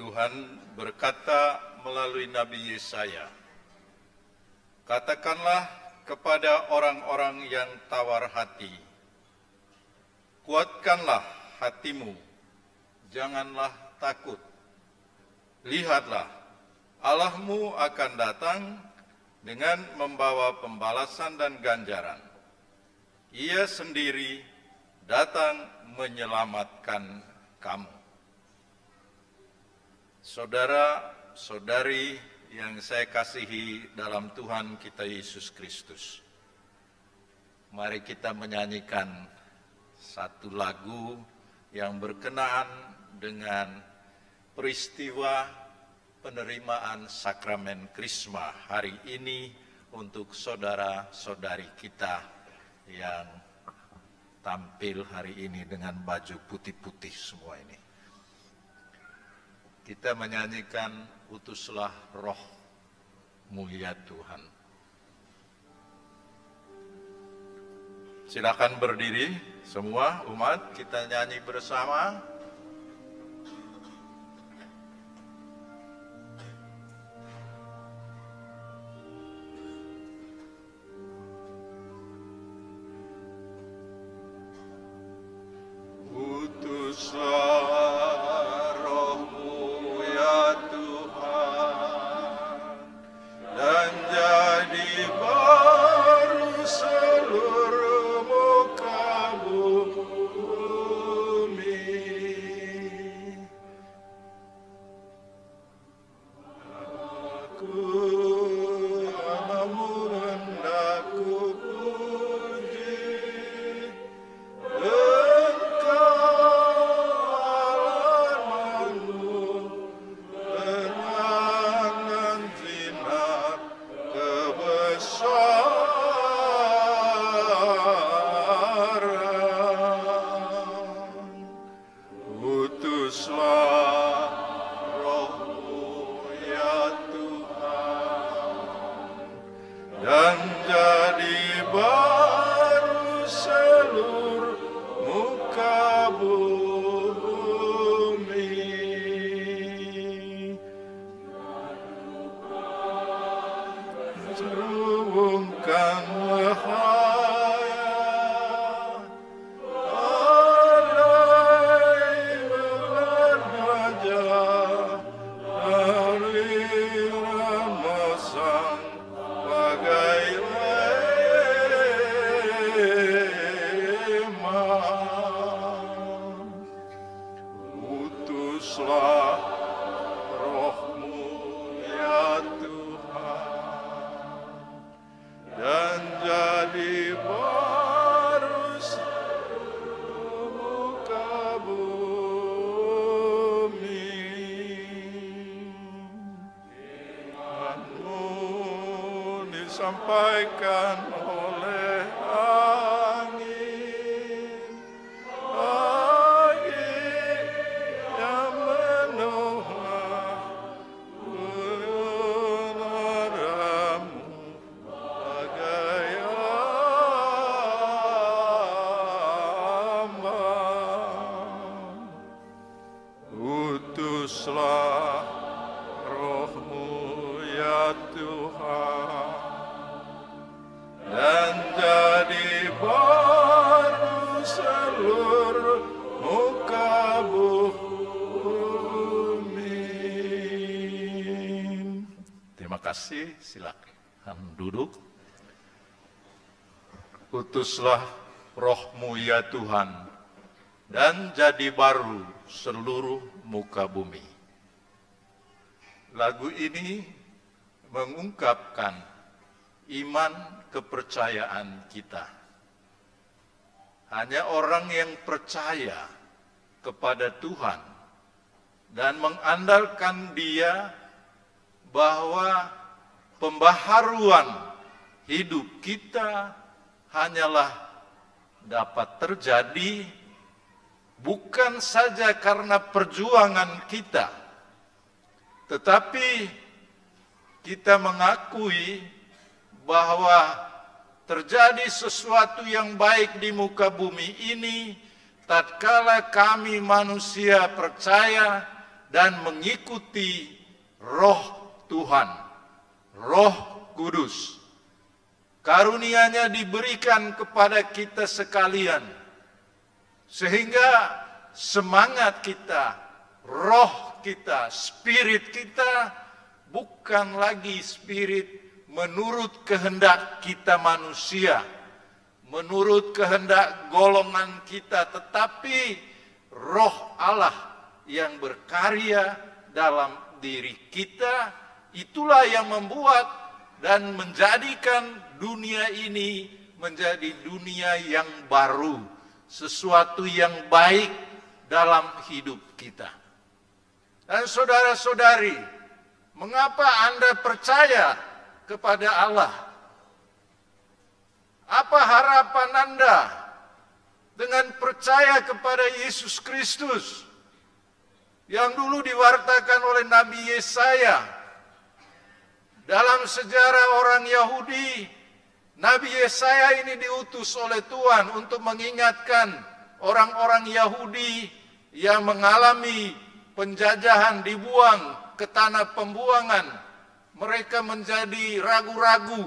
Tuhan berkata melalui Nabi Yesaya, "Katakanlah kepada orang-orang yang tawar hati, kuatkanlah hatimu, janganlah takut. Lihatlah, Allahmu akan datang dengan membawa pembalasan dan ganjaran. Ia sendiri datang menyelamatkan kamu." Saudara-saudari yang saya kasihi dalam Tuhan kita Yesus Kristus, mari kita menyanyikan satu lagu yang berkenaan dengan peristiwa penerimaan sakramen Krisma hari ini untuk saudara-saudari kita yang tampil hari ini dengan baju putih-putih semua ini. Kita menyanyikan "Utuslah Roh-Mu ya Tuhan". Silakan berdiri semua umat, kita nyanyi bersama. Sampaikan oleh angin yang menuai udaramu bagai ambang. Utuslah Roh-Mu ya Tuhan, dan jadi baru seluruh muka bumi. Terima kasih, silakan duduk. Utuslah Roh-Mu ya Tuhan, dan jadi baru seluruh muka bumi. Lagu ini mengungkapkan iman kepercayaan kita. Hanya orang yang percaya kepada Tuhan dan mengandalkan Dia bahwa pembaharuan hidup kita hanyalah dapat terjadi bukan saja karena perjuangan kita, tetapi kita mengakui bahwa terjadi sesuatu yang baik di muka bumi ini tatkala kami manusia percaya dan mengikuti Roh Tuhan, Roh Kudus. Karunia-Nya diberikan kepada kita sekalian, sehingga semangat kita, roh kita, spirit kita bukan lagi spirit menurut kehendak kita manusia, menurut kehendak golongan kita, tetapi Roh Allah yang berkarya dalam diri kita, itulah yang membuat dan menjadikan dunia ini menjadi dunia yang baru, sesuatu yang baik dalam hidup kita. Dan saudara-saudari, mengapa Anda percaya kepada Allah? Apa harapan Anda dengan percaya kepada Yesus Kristus yang dulu diwartakan oleh Nabi Yesaya? Dalam sejarah orang Yahudi, Nabi Yesaya ini diutus oleh Tuhan untuk mengingatkan orang-orang Yahudi yang mengalami penjajahan, dibuang ke tanah pembuangan. Mereka menjadi ragu-ragu,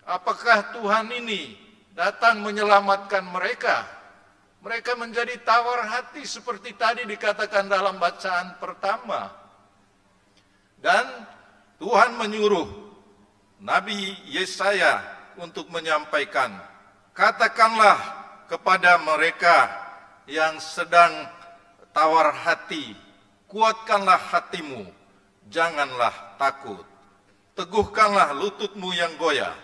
apakah Tuhan ini datang menyelamatkan mereka? Mereka menjadi tawar hati seperti tadi dikatakan dalam bacaan pertama. Dan Tuhan menyuruh Nabi Yesaya untuk menyampaikan, katakanlah kepada mereka yang sedang tawar hati, kuatkanlah hatimu, janganlah takut. Teguhkanlah lututmu yang goyah.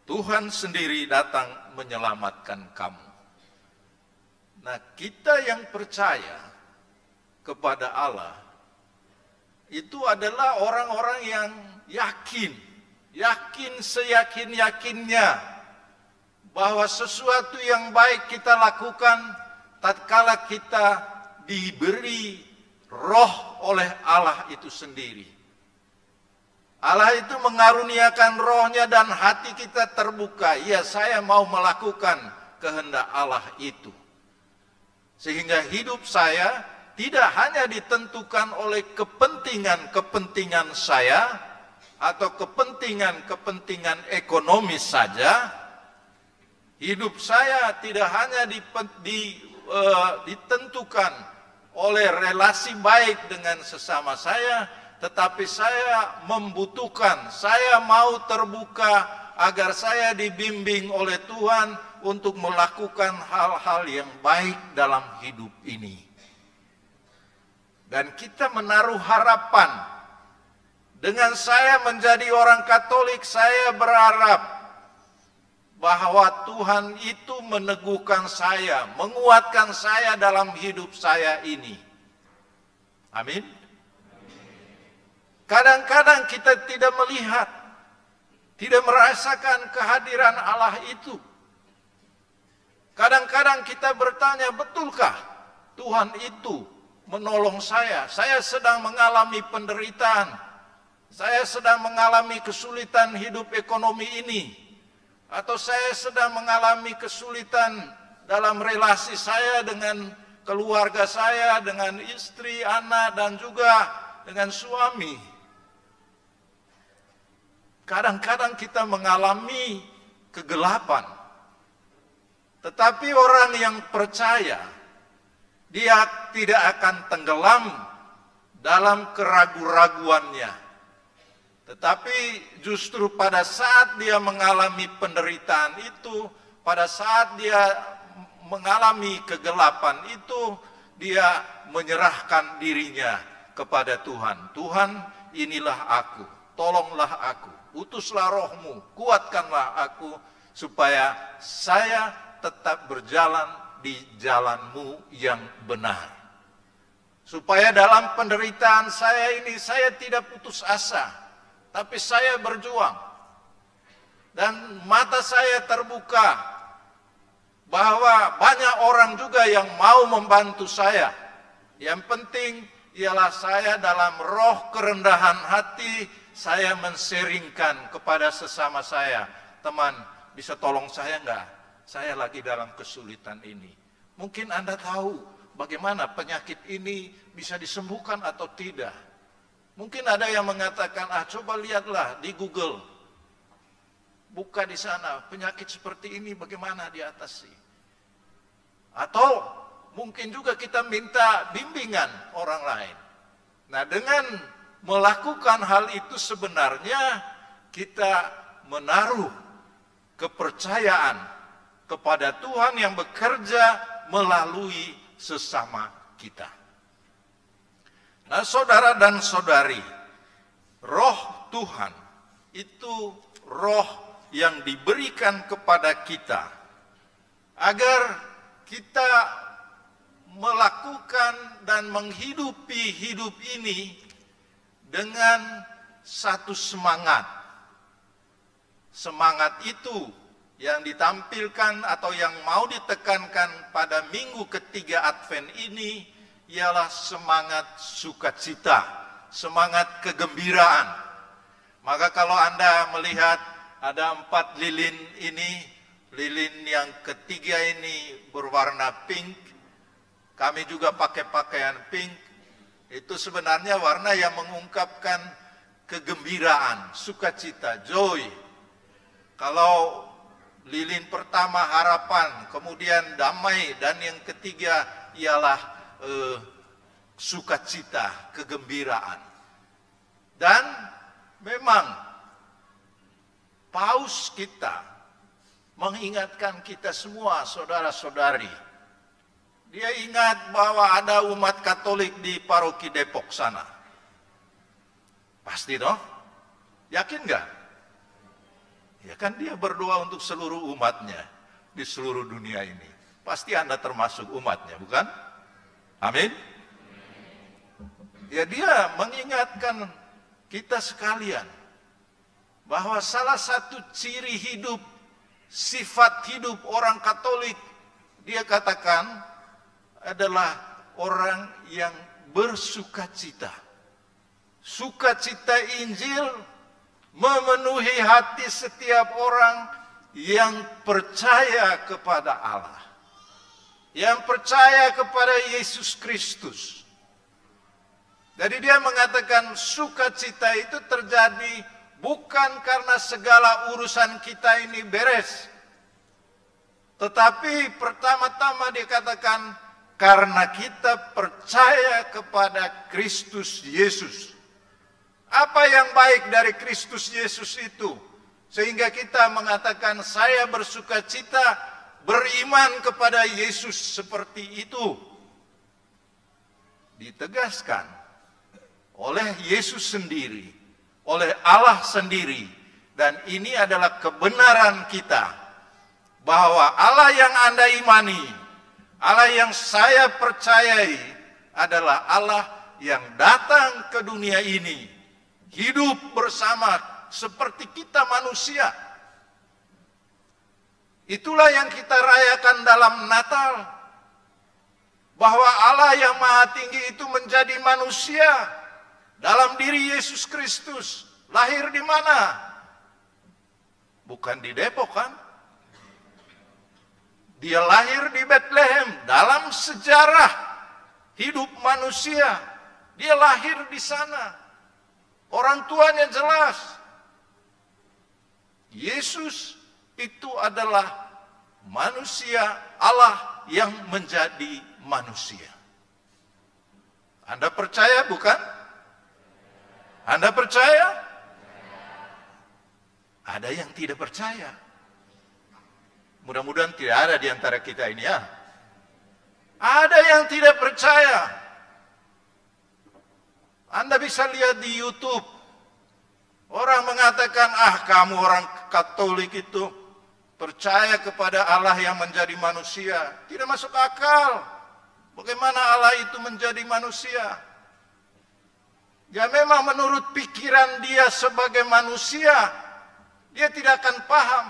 Tuhan sendiri datang menyelamatkan kamu. Nah, kita yang percaya kepada Allah, itu adalah orang-orang yang yakin seyakin-yakinnya bahwa sesuatu yang baik kita lakukan tatkala kita diberi roh oleh Allah itu sendiri. Allah itu mengaruniakan rohnya dan hati kita terbuka. Ya, saya mau melakukan kehendak Allah itu. Sehingga hidup saya tidak hanya ditentukan oleh kepentingan-kepentingan saya atau kepentingan-kepentingan ekonomis saja. Hidup saya tidak hanya ditentukan oleh relasi baik dengan sesama saya, tetapi saya membutuhkan, saya mau terbuka agar saya dibimbing oleh Tuhan untuk melakukan hal-hal yang baik dalam hidup ini. Dan kita menaruh harapan. Dengan saya menjadi orang Katolik, saya berharap bahwa Tuhan itu meneguhkan saya, menguatkan saya dalam hidup saya ini. Amin. Kadang-kadang kita tidak melihat, tidak merasakan kehadiran Allah itu. Kadang-kadang kita bertanya, betulkah Tuhan itu menolong saya? Saya sedang mengalami penderitaan. Saya sedang mengalami kesulitan hidup ekonomi ini. Atau saya sedang mengalami kesulitan dalam relasi saya dengan keluarga saya, dengan istri, anak, dan juga dengan suami. Kadang-kadang kita mengalami kegelapan. Tetapi orang yang percaya, dia tidak akan tenggelam dalam keraguan-raguannya. Tetapi justru pada saat dia mengalami penderitaan itu, pada saat dia mengalami kegelapan itu, dia menyerahkan dirinya kepada Tuhan. Tuhan, inilah aku, tolonglah aku, utuslah rohmu, kuatkanlah aku, supaya saya tetap berjalan di jalanmu yang benar. Supaya dalam penderitaan saya ini, saya tidak putus asa, tapi saya berjuang. Dan mata saya terbuka, bahwa banyak orang juga yang mau membantu saya. Yang penting ialah saya dalam roh kerendahan hati, saya menseringkan kepada sesama saya, teman, bisa tolong saya enggak? Saya lagi dalam kesulitan ini. Mungkin Anda tahu bagaimana penyakit ini bisa disembuhkan atau tidak. Mungkin ada yang mengatakan, coba lihatlah di Google, buka di sana penyakit seperti ini bagaimana diatasi. Atau mungkin juga kita minta bimbingan orang lain. Nah, dengan melakukan hal itu sebenarnya kita menaruh kepercayaan kepada Tuhan yang bekerja melalui sesama kita. Nah, saudara dan saudari, roh Tuhan itu roh yang diberikan kepada kita agar kita melakukan dan menghidupi hidup ini dengan satu semangat. Semangat itu yang ditampilkan atau yang mau ditekankan pada minggu ketiga Advent ini ialah semangat sukacita, semangat kegembiraan. Maka kalau Anda melihat ada 4 lilin ini, lilin yang ketiga ini berwarna pink, kami juga pakai pakaian pink, itu sebenarnya warna yang mengungkapkan kegembiraan, sukacita, joy. Kalau lilin pertama harapan, kemudian damai, dan yang ketiga ialah sukacita, kegembiraan. Dan memang Paus kita mengingatkan kita semua, saudara-saudari. Dia ingat bahwa ada umat Katolik di paroki Depok sana. Pasti toh? Yakin nggak? Ya kan dia berdoa untuk seluruh umatnya di seluruh dunia ini. Pasti Anda termasuk umatnya, bukan? Amin. Ya, dia mengingatkan kita sekalian bahwa salah satu ciri hidup, sifat hidup orang Katolik, dia katakan adalah orang yang bersukacita. Sukacita Injil memenuhi hati setiap orang yang percaya kepada Allah, yang percaya kepada Yesus Kristus. Jadi dia mengatakan sukacita itu terjadi bukan karena segala urusan kita ini beres, tetapi pertama-tama dia katakan karena kita percaya kepada Kristus Yesus. Apa yang baik dari Kristus Yesus itu sehingga kita mengatakan saya bersukacita beriman kepada Yesus seperti itu? Ditegaskan oleh Yesus sendiri, oleh Allah sendiri, dan ini adalah kebenaran kita bahwa Allah yang Anda imani, Allah yang saya percayai adalah Allah yang datang ke dunia ini, hidup bersama seperti kita manusia. Itulah yang kita rayakan dalam Natal, bahwa Allah yang Maha Tinggi itu menjadi manusia dalam diri Yesus Kristus. Lahir di mana? Bukan di Depok kan? Dia lahir di Bethlehem. Dalam sejarah hidup manusia, dia lahir di sana. Orang tuanya jelas. Yesus itu adalah manusia, Allah yang menjadi manusia. Anda percaya bukan? Anda percaya? Ada yang tidak percaya. Mudah-mudahan tidak ada di antara kita ini ya. Ada yang tidak percaya. Anda bisa lihat di YouTube. Orang mengatakan, kamu orang Katolik itu percaya kepada Allah yang menjadi manusia. Tidak masuk akal. Bagaimana Allah itu menjadi manusia? Ya memang menurut pikiran dia sebagai manusia, dia tidak akan paham.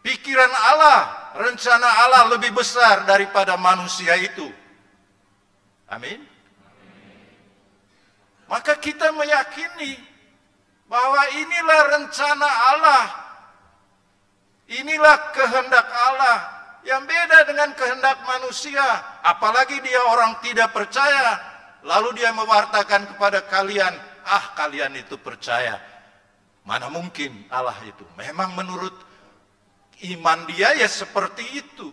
Pikiran Allah, rencana Allah lebih besar daripada manusia itu. Amin. Maka kita meyakini bahwa inilah rencana Allah. Inilah kehendak Allah yang beda dengan kehendak manusia. Apalagi dia orang tidak percaya, lalu dia mewartakan kepada kalian, kalian itu percaya. Mana mungkin Allah itu? Memang menurut iman dia ya seperti itu.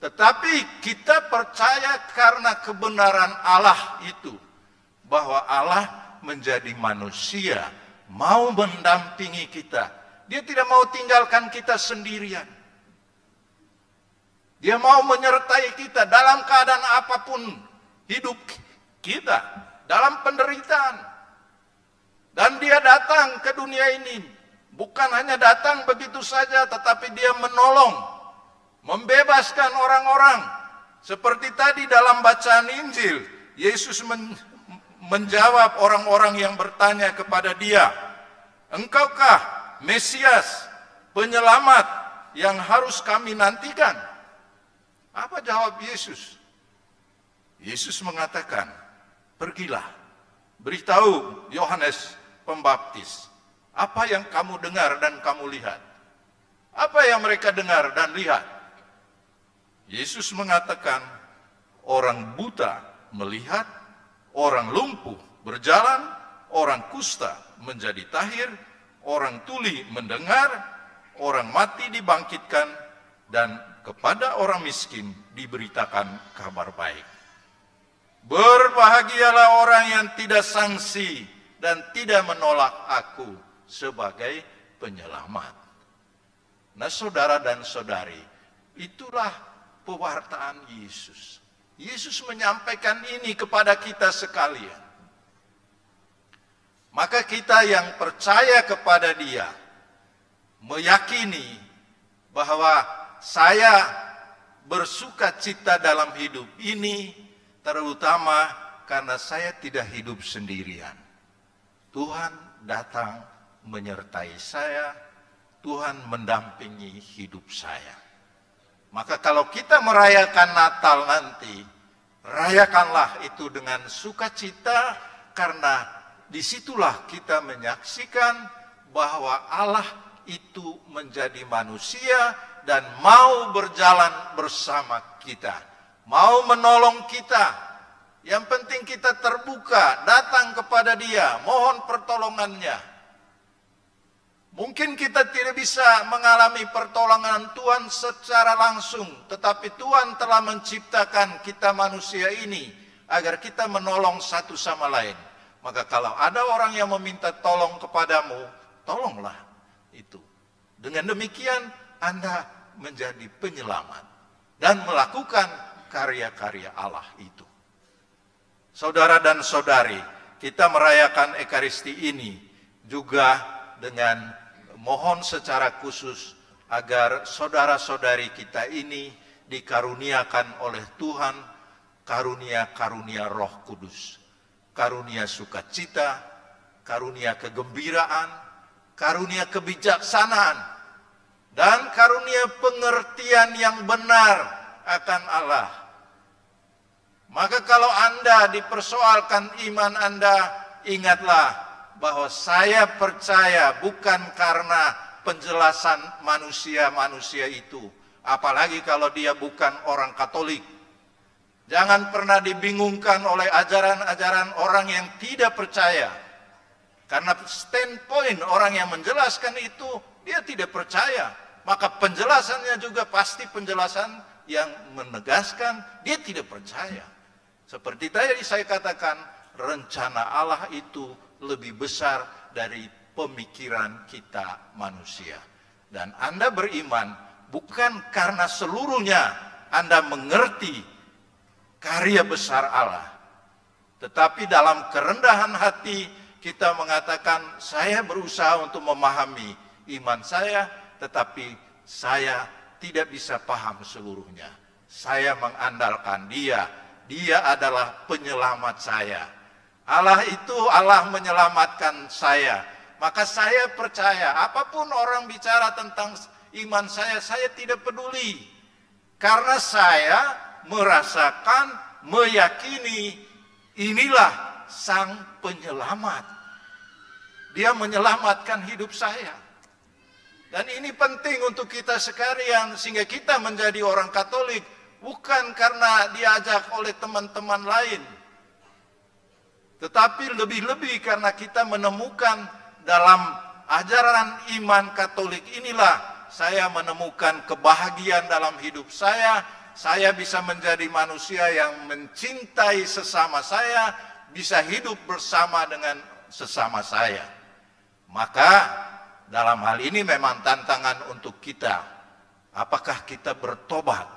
Tetapi kita percaya karena kebenaran Allah itu, bahwa Allah menjadi manusia, mau mendampingi kita. Dia tidak mau tinggalkan kita sendirian. Dia mau menyertai kita dalam keadaan apapun hidup kita, dalam penderitaan. Dan dia datang ke dunia ini, bukan hanya datang begitu saja, tetapi dia menolong, membebaskan orang-orang. Seperti tadi dalam bacaan Injil, Yesus menjawab orang-orang yang bertanya kepada dia, "Engkaukah Mesias, penyelamat yang harus kami nantikan?" Apa jawab Yesus? Yesus mengatakan, "Pergilah, beritahu Yohanes Pembaptis apa yang kamu dengar dan kamu lihat." Apa yang mereka dengar dan lihat? Yesus mengatakan, orang buta melihat, orang lumpuh berjalan, orang kusta menjadi tahir, orang tuli mendengar, orang mati dibangkitkan, dan kepada orang miskin diberitakan kabar baik. Berbahagialah orang yang tidak sangsi dan tidak menolak aku sebagai penyelamat. Nah, saudara dan saudari, itulah pewartaan Yesus. Yesus menyampaikan ini kepada kita sekalian. Maka kita yang percaya kepada Dia, meyakini bahwa saya bersuka cita dalam hidup ini, terutama karena saya tidak hidup sendirian. Tuhan datang menyertai saya, Tuhan mendampingi hidup saya. Maka kalau kita merayakan Natal nanti, rayakanlah itu dengan sukacita, karena disitulah kita menyaksikan bahwa Allah itu menjadi manusia dan mau berjalan bersama kita, mau menolong kita. Yang penting kita terbuka, datang kepada Dia, mohon pertolongannya. Mungkin kita tidak bisa mengalami pertolongan Tuhan secara langsung, tetapi Tuhan telah menciptakan kita manusia ini agar kita menolong satu sama lain. Maka kalau ada orang yang meminta tolong kepadamu, tolonglah itu. Dengan demikian Anda menjadi penyelamat dan melakukan karya-karya Allah itu. Saudara dan saudari, kita merayakan Ekaristi ini juga dengan mohon secara khusus agar saudara-saudari kita ini dikaruniakan oleh Tuhan karunia-karunia Roh Kudus, karunia sukacita, karunia kegembiraan, karunia kebijaksanaan, dan karunia pengertian yang benar akan Allah. Maka kalau Anda dipersoalkan iman Anda, ingatlah bahwa saya percaya bukan karena penjelasan manusia-manusia itu. Apalagi kalau dia bukan orang Katolik. Jangan pernah dibingungkan oleh ajaran-ajaran orang yang tidak percaya. Karena standpoint orang yang menjelaskan itu, dia tidak percaya. Maka penjelasannya juga pasti penjelasan yang menegaskan dia tidak percaya. Seperti tadi saya katakan, rencana Allah itu lebih besar dari pemikiran kita manusia. Dan Anda beriman bukan karena seluruhnya Anda mengerti karya besar Allah. Tetapi dalam kerendahan hati kita mengatakan, saya berusaha untuk memahami iman saya, tetapi saya tidak bisa paham seluruhnya. Saya mengandalkan Dia. Dia adalah penyelamat saya. Allah itu Allah menyelamatkan saya. Maka saya percaya apapun orang bicara tentang iman saya tidak peduli. Karena saya merasakan, meyakini inilah Sang Penyelamat. Dia menyelamatkan hidup saya. Dan ini penting untuk kita sekalian, sehingga kita menjadi orang Katolik bukan karena diajak oleh teman-teman lain, tetapi lebih-lebih karena kita menemukan dalam ajaran iman Katolik inilah saya menemukan kebahagiaan dalam hidup saya bisa menjadi manusia yang mencintai sesama saya, bisa hidup bersama dengan sesama saya. Maka dalam hal ini memang tantangan untuk kita. Apakah kita bertobat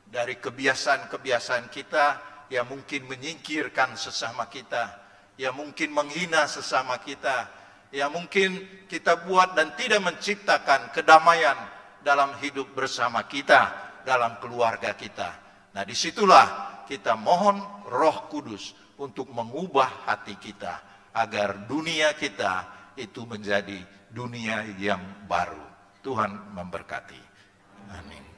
dari kebiasaan-kebiasaan kita yang mungkin menyingkirkan sesama kita, yang mungkin menghina sesama kita, yang mungkin kita buat dan tidak menciptakan kedamaian dalam hidup bersama kita, dalam keluarga kita. Nah, disitulah kita mohon Roh Kudus untuk mengubah hati kita, agar dunia kita itu menjadi dunia yang baru. Tuhan memberkati. Amin.